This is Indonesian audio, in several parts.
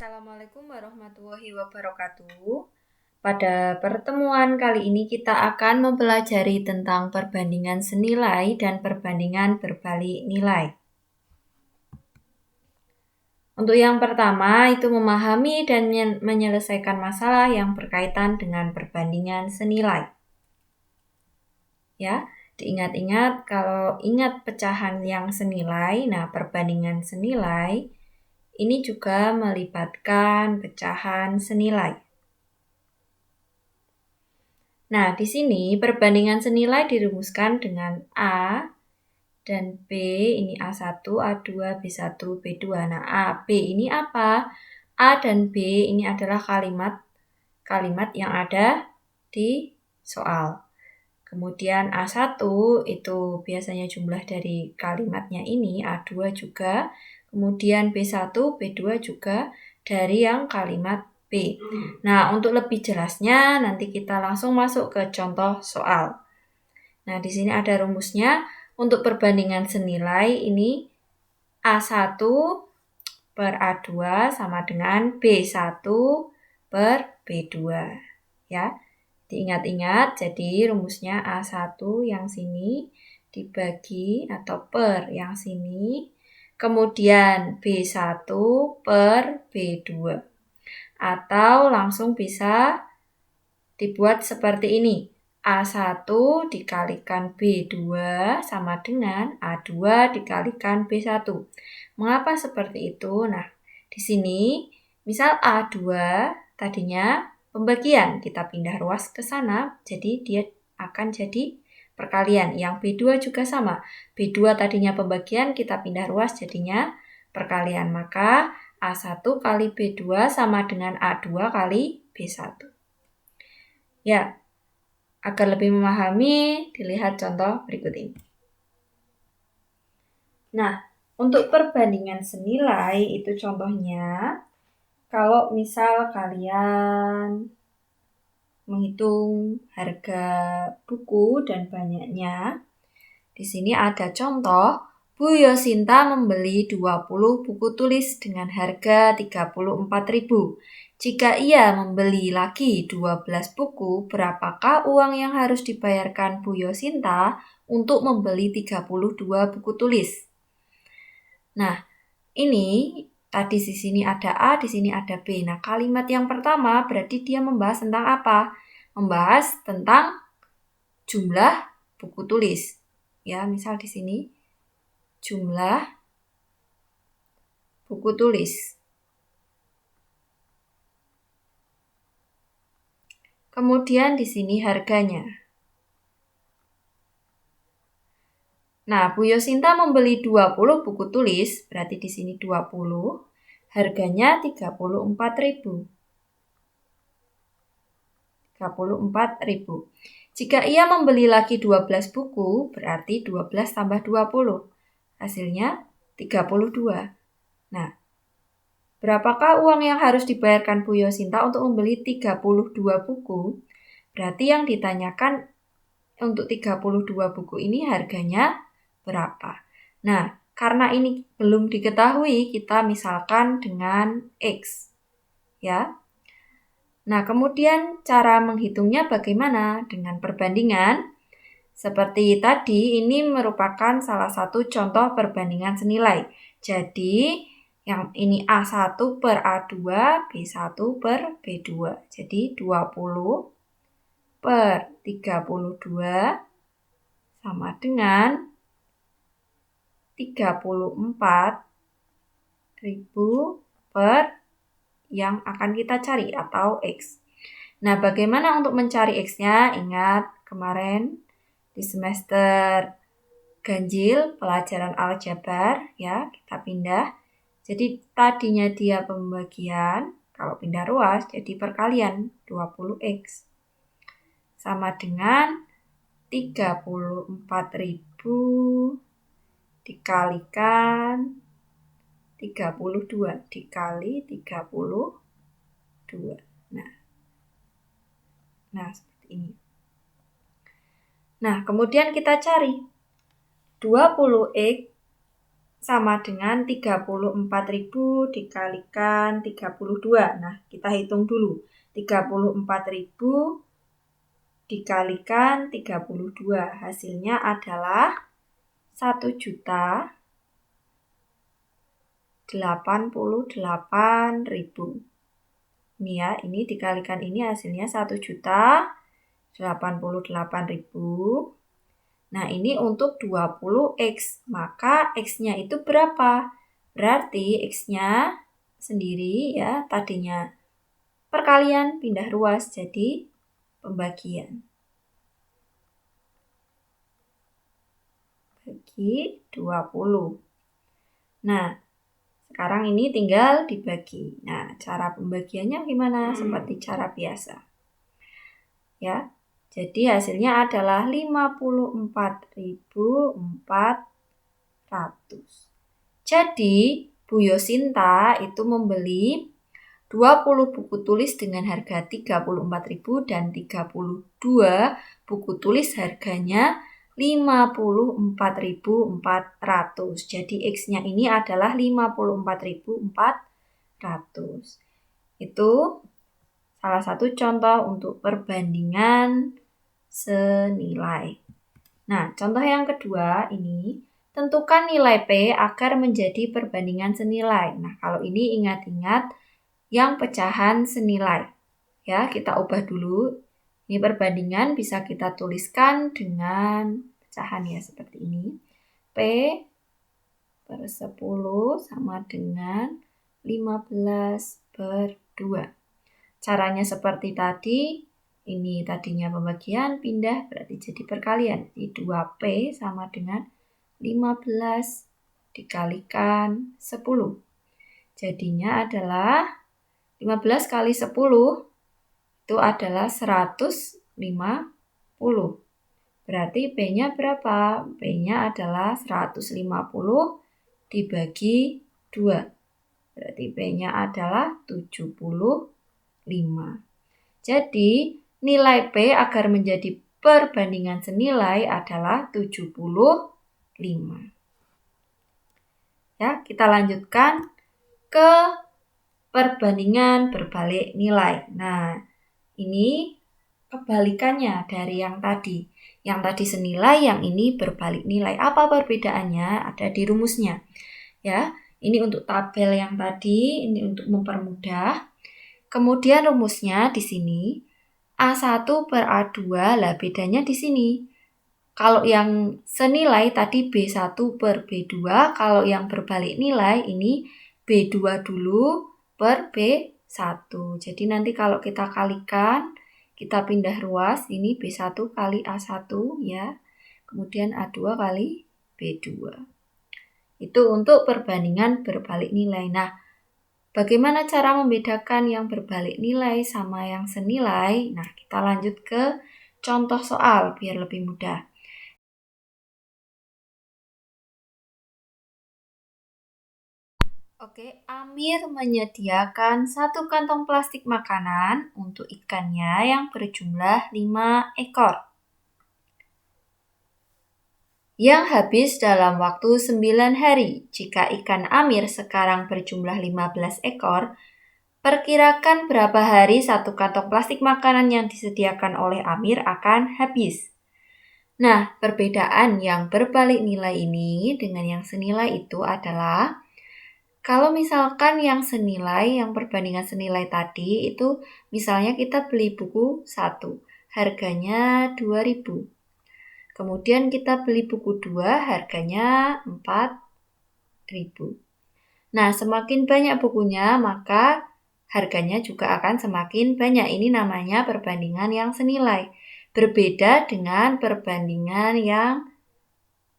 Assalamualaikum warahmatullahi wabarakatuh. Pada pertemuan kali ini kita akan mempelajari tentang perbandingan senilai dan perbandingan berbalik nilai. Untuk yang pertama itu memahami dan menyelesaikan masalah yang berkaitan dengan perbandingan senilai. Ya, diingat-ingat kalau ingat pecahan yang senilai, nah perbandingan senilai ini juga melibatkan pecahan senilai. Nah, di sini perbandingan senilai dirumuskan dengan A dan B, ini A1, A2, B1, B2. Nah, A, B ini apa? A dan B ini adalah kalimat yang ada di soal. Kemudian A1 itu biasanya jumlah dari kalimatnya ini, A2 juga. Kemudian B1, B2 juga dari yang kalimat B. Nah, untuk lebih jelasnya nanti kita langsung masuk ke contoh soal. Nah, di sini ada rumusnya. Untuk perbandingan senilai ini A1 per A2 sama dengan B1 per B2. Ya, diingat-ingat, jadi rumusnya A1 yang sini dibagi atau per yang sini, kemudian B1 per B2. Atau langsung bisa dibuat seperti ini. A1 dikalikan B2 sama dengan A2 dikalikan B1. Mengapa seperti itu? Nah, di sini misal A2 tadinya pembagian, kita pindah ruas ke sana, jadi dia akan jadi perkalian. Yang B2 juga sama. B2 tadinya pembagian, kita pindah ruas jadinya perkalian. Maka A1 kali B2 sama dengan A2 kali B1. Ya, agar lebih memahami, dilihat contoh berikut ini. Nah, untuk perbandingan senilai itu contohnya, kalau misal kalian menghitung harga buku dan banyaknya, di sini ada contoh, Bu Yosinta membeli 20 buku tulis dengan harga 34.000. Jika ia membeli lagi 12 buku, berapakah uang yang harus dibayarkan Bu Yosinta untuk membeli 32 buku tulis? Nah, ini tadi di sini ada A, di sini ada B. Nah, kalimat yang pertama berarti dia membahas tentang apa? Membahas tentang jumlah buku tulis. Ya, misal di sini jumlah buku tulis. Kemudian di sini harganya. Nah, Bu Yosinta membeli 20 buku tulis, berarti di sini 20, harganya 34.000. 34.000. Jika ia membeli lagi 12 buku, berarti 12 tambah 20. Hasilnya 32. Nah, berapakah uang yang harus dibayarkan Bu Yosinta untuk membeli 32 buku? Berarti yang ditanyakan untuk 32 buku ini harganya berapa? Nah, karena ini belum diketahui, kita misalkan dengan X. Ya. Nah, kemudian cara menghitungnya bagaimana? Dengan perbandingan. Seperti tadi, ini merupakan salah satu contoh perbandingan senilai. Jadi, yang ini A1 per A2, B1 per B2. Jadi, 20 per 32 sama dengan 34.000 per yang akan kita cari atau X. Nah, bagaimana untuk mencari X-nya? Ingat kemarin di semester ganjil pelajaran aljabar ya, kita pindah. Jadi tadinya dia pembagian, kalau pindah ruas jadi perkalian 20X. Sama dengan 34.000 dikalikan 32 dikali 32. Nah, seperti ini. Nah, kemudian kita cari 20X sama dengan 34.000 dikalikan 32. Nah, kita hitung dulu. 34.000 dikalikan 32. Hasilnya adalah 1.088.000. Ini ya, ini dikalikan ini hasilnya 1.088.000. Nah, ini untuk 20X. Maka X-nya itu berapa? Berarti X-nya sendiri ya, tadinya perkalian pindah ruas jadi pembagian. Bagi 20. Nah, sekarang ini tinggal dibagi. Nah, cara pembagiannya gimana? Seperti cara biasa. Ya. Jadi hasilnya adalah 54.400. Jadi Bu Yosinta itu membeli 20 buku tulis dengan harga 34.000 dan 32 buku tulis harganya 54.400. Jadi X-nya ini adalah 54.400. Itu salah satu contoh untuk perbandingan senilai. Nah, contoh yang kedua ini, tentukan nilai P agar menjadi perbandingan senilai. Nah, kalau ini ingat-ingat yang pecahan senilai. Ya, kita ubah dulu. Ini perbandingan bisa kita tuliskan dengan pecahan ya, seperti ini. P per 10 sama dengan 15/2. Caranya seperti tadi, ini tadinya pembagian, pindah berarti jadi perkalian. Jadi 2P sama dengan 15 dikalikan 10. Jadinya adalah 15 kali 10 itu adalah 150. Berarti P-nya berapa? P-nya adalah 150 dibagi 2. Berarti P-nya adalah 75. Jadi, nilai P agar menjadi perbandingan senilai adalah 75. Ya, kita lanjutkan ke perbandingan berbalik nilai. Nah, ini kebalikannya dari yang tadi. Yang tadi senilai, yang ini berbalik nilai. Apa perbedaannya? Ada di rumusnya. Ya, ini untuk tabel yang tadi, ini untuk mempermudah. Kemudian rumusnya di sini A1 per A2, lah bedanya di sini. Kalau yang senilai tadi B1 per B2, kalau yang berbalik nilai ini B2 dulu per B1. Jadi nanti kalau kita kalikan, kita pindah ruas, ini B1 kali A1 ya. Kemudian A2 kali B2. Itu untuk perbandingan berbalik nilai. Nah, bagaimana cara membedakan yang berbalik nilai sama yang senilai? Nah, kita lanjut ke contoh soal biar lebih mudah. Oke, Amir menyediakan 1 kantong plastik makanan untuk ikannya yang berjumlah 5 ekor. Yang habis dalam waktu 9 hari. Jika ikan Amir sekarang berjumlah 15 ekor, perkirakan berapa hari 1 kantong plastik makanan yang disediakan oleh Amir akan habis. Nah, perbedaan yang berbalik nilai ini dengan yang senilai itu adalah, kalau misalkan yang senilai, yang perbandingan senilai tadi itu misalnya kita beli buku 1, harganya 2.000. Kemudian kita beli buku 2, harganya 4.000. Nah, semakin banyak bukunya, maka harganya juga akan semakin banyak. Ini namanya perbandingan yang senilai. Berbeda dengan perbandingan yang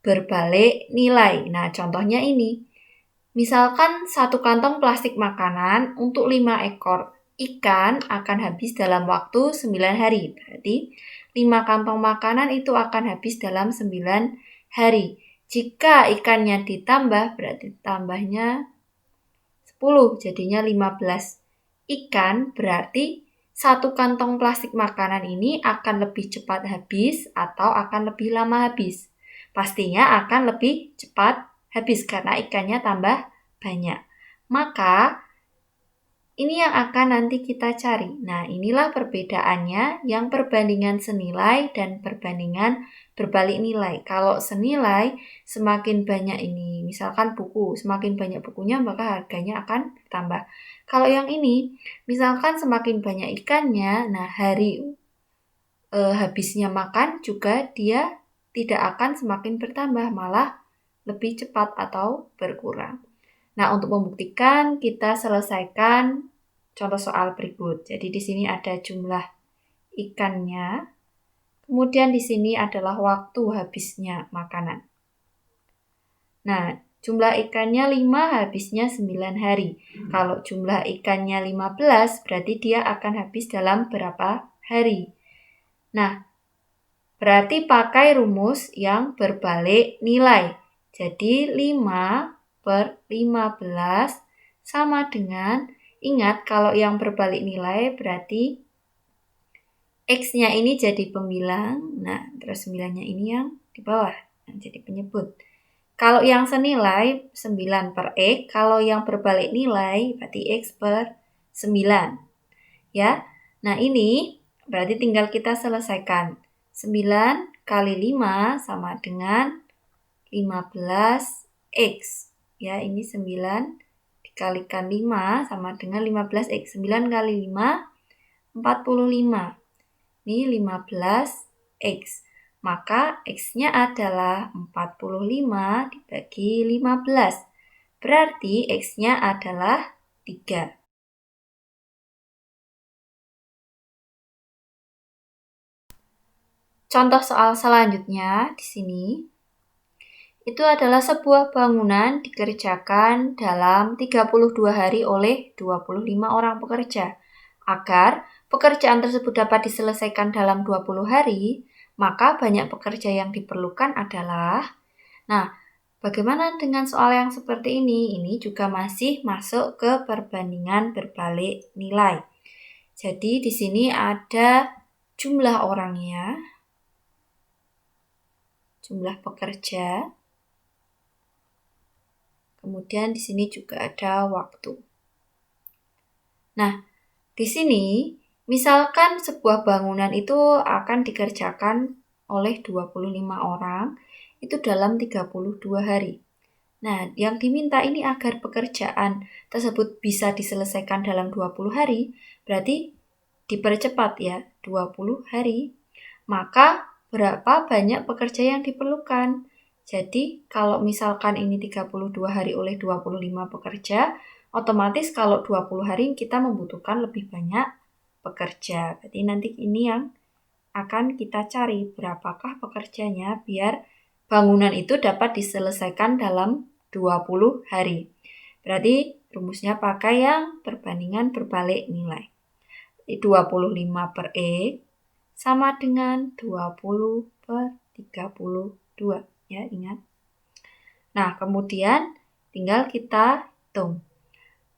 berbalik nilai. Nah, contohnya ini. Misalkan 1 kantong plastik makanan untuk 5 ekor ikan akan habis dalam waktu 9 hari. Berarti 5 kantong makanan itu akan habis dalam 9 hari. Jika ikannya ditambah, berarti tambahnya 10, jadinya 15 ikan, berarti 1 kantong plastik makanan ini akan lebih cepat habis atau akan lebih lama habis. Pastinya akan lebih cepat habis karena ikannya tambah banyak. Maka ini yang akan nanti kita cari. Nah, inilah perbedaannya yang perbandingan senilai dan perbandingan berbalik nilai. Kalau senilai, semakin banyak ini, misalkan buku, semakin banyak bukunya maka harganya akan bertambah. Kalau yang ini, misalkan semakin banyak ikannya, nah hari habisnya makan juga dia tidak akan semakin bertambah, malah lebih cepat atau berkurang. Nah, untuk membuktikan kita selesaikan contoh soal berikut. Jadi di sini ada jumlah ikannya, kemudian di sini adalah waktu habisnya makanan. Nah, jumlah ikannya 5, habisnya 9 hari. Kalau jumlah ikannya 15, berarti dia akan habis dalam berapa hari. Nah, berarti pakai rumus yang berbalik nilai. Jadi 5/15 sama dengan, ingat kalau yang berbalik nilai berarti X-nya ini jadi pembilang, nah terus 9-nya ini yang di bawah, nah, jadi penyebut. Kalau yang senilai 9/X, kalau yang berbalik nilai berarti X per 9. Ya, nah ini berarti tinggal kita selesaikan. 9 kali 5 sama dengan 15X. Ya, ini 9 dikalikan 5 sama dengan 15X. 9 kali 5, 45. Ini 15X. Maka X-nya adalah 45 dibagi 15. Berarti X-nya adalah 3. Contoh soal selanjutnya di sini. Itu adalah sebuah bangunan dikerjakan dalam 32 hari oleh 25 orang pekerja. Agar pekerjaan tersebut dapat diselesaikan dalam 20 hari, maka banyak pekerja yang diperlukan adalah, nah, bagaimana dengan soal yang seperti ini? Ini juga masih masuk ke perbandingan berbalik nilai. Jadi di sini ada jumlah orangnya, jumlah pekerja, kemudian di sini juga ada waktu. Nah, di sini misalkan sebuah bangunan itu akan dikerjakan oleh 25 orang itu dalam 32 hari. Nah, yang diminta ini agar pekerjaan tersebut bisa diselesaikan dalam 20 hari, berarti dipercepat ya, 20 hari. Maka berapa banyak pekerja yang diperlukan? Jadi, kalau misalkan ini 32 hari oleh 25 pekerja, otomatis kalau 20 hari kita membutuhkan lebih banyak pekerja. Berarti nanti ini yang akan kita cari berapakah pekerjanya biar bangunan itu dapat diselesaikan dalam 20 hari. Berarti rumusnya pakai yang perbandingan berbalik nilai. 25/X sama dengan 20/32. Ya, ingat. Nah, kemudian tinggal kita hitung.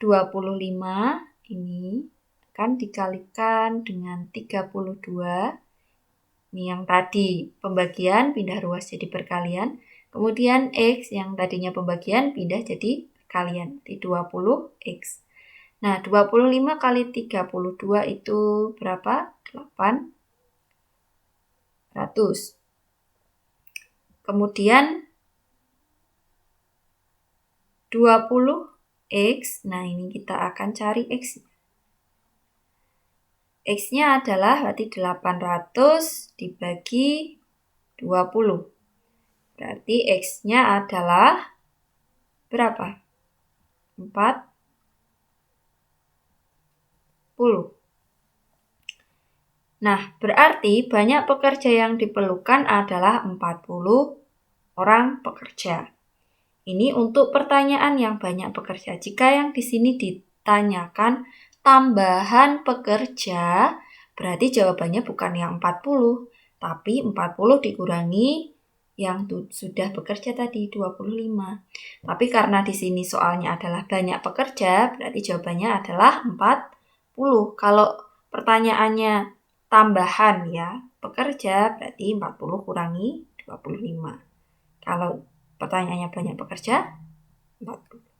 25 ini akan dikalikan dengan 32. Ini yang tadi pembagian pindah ruas jadi perkalian. Kemudian X yang tadinya pembagian pindah jadi perkalian. Jadi 20X. Nah, 25 kali 32 itu berapa? 800. Kemudian 20X, nah ini kita akan cari X. X-nya adalah berarti 800 dibagi 20. Berarti X-nya adalah berapa? 40. Nah, berarti banyak pekerja yang diperlukan adalah 40 orang pekerja. Ini untuk pertanyaan yang banyak pekerja. Jika yang di sini ditanyakan tambahan pekerja, berarti jawabannya bukan yang 40, tapi 40 dikurangi yang sudah bekerja tadi 25. Tapi karena di sini soalnya adalah banyak pekerja, berarti jawabannya adalah 40. Kalau pertanyaannya tambahan ya, pekerja berarti 40 kurangi 25. Kalau pertanyaannya banyak pekerja, 40.